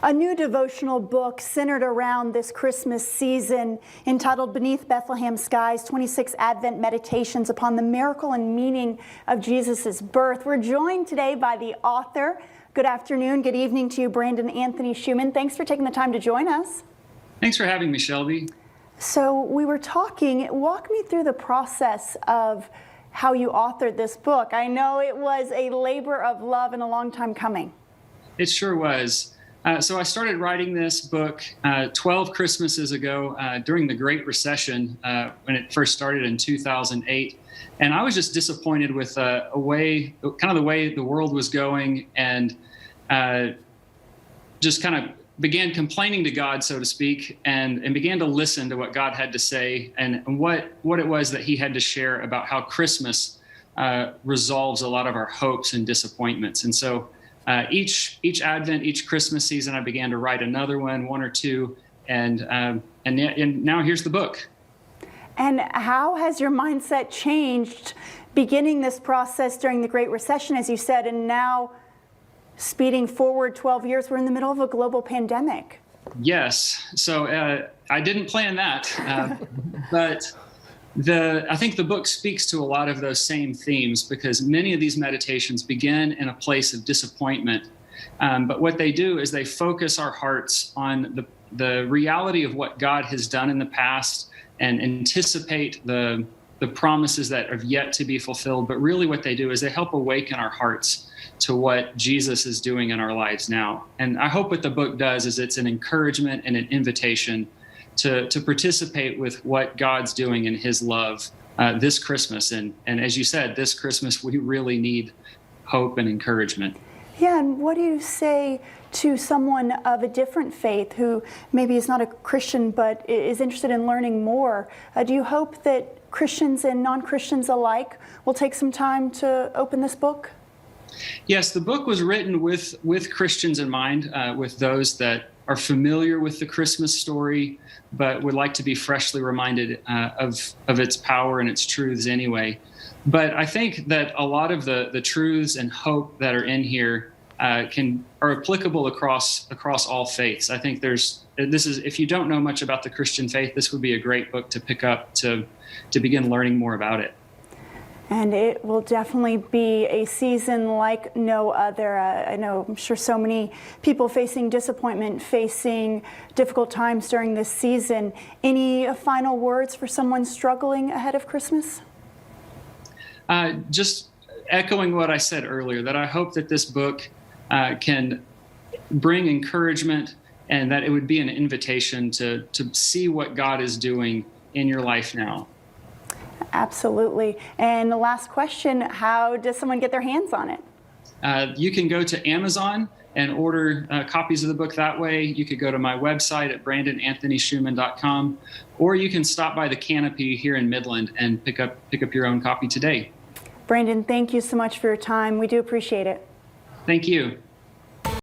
A new devotional book centered around this Christmas season entitled Beneath Bethlehem Skies, 26 Advent Meditations upon the Miracle and Meaning of Jesus' Birth. We're joined today by the author. Good afternoon, good evening to you, Brandon Anthony Shuman. Thanks for taking the time to join us. Thanks for having me, Shelby. So we were talking, walk me through the process of how you authored this book. I know it was a labor of love and a long time coming. It sure was. So I started writing this book 12 Christmases ago during the Great Recession when it first started in 2008. And I was just disappointed with the way the world was going, and just kind of began complaining to God, so to speak, and began to listen to what God had to say and what it was that he had to share about how Christmas resolves a lot of our hopes and disappointments. And so each Advent, each Christmas season, I began to write another one or two, and now here's the book. And how has your mindset changed beginning this process during the Great Recession, as you said, and now speeding forward 12 years, we're in the middle of a global pandemic? Yes. So I didn't plan that, but I think the book speaks to a lot of those same themes, because many of these meditations begin in a place of disappointment. But what they do is they focus our hearts on the reality of what God has done in the past and anticipate the promises that have yet to be fulfilled. But really what they do is they help awaken our hearts to what Jesus is doing in our lives now. And I hope what the book does is it's an encouragement and an invitation to participate with what God's doing in his love this Christmas. And as you said, this Christmas, we really need hope and encouragement. Yeah, and what do you say to someone of a different faith who maybe is not a Christian but is interested in learning more? Do you hope that Christians and non-Christians alike will take some time to open this book? Yes, the book was written with Christians in mind, with those that are familiar with the Christmas story, but would like to be freshly reminded of its power and its truths anyway. But I think that a lot of the truths and hope that are in here are applicable across all faiths. I think if you don't know much about the Christian faith, this would be a great book to pick up to begin learning more about it. And it will definitely be a season like no other. I'm sure so many people facing disappointment, facing difficult times during this season. Any final words for someone struggling ahead of Christmas? Just echoing what I said earlier, that I hope that this book can bring encouragement, and that it would be an invitation to see what God is doing in your life now. Absolutely. And the last question, how does someone get their hands on it? You can go to Amazon and order copies of the book that way. You could go to my website at brandonanthonyschuman.com, or you can stop by the Canopy here in Midland and pick up your own copy today. Brandon, thank you so much for your time. We do appreciate it. Thank you.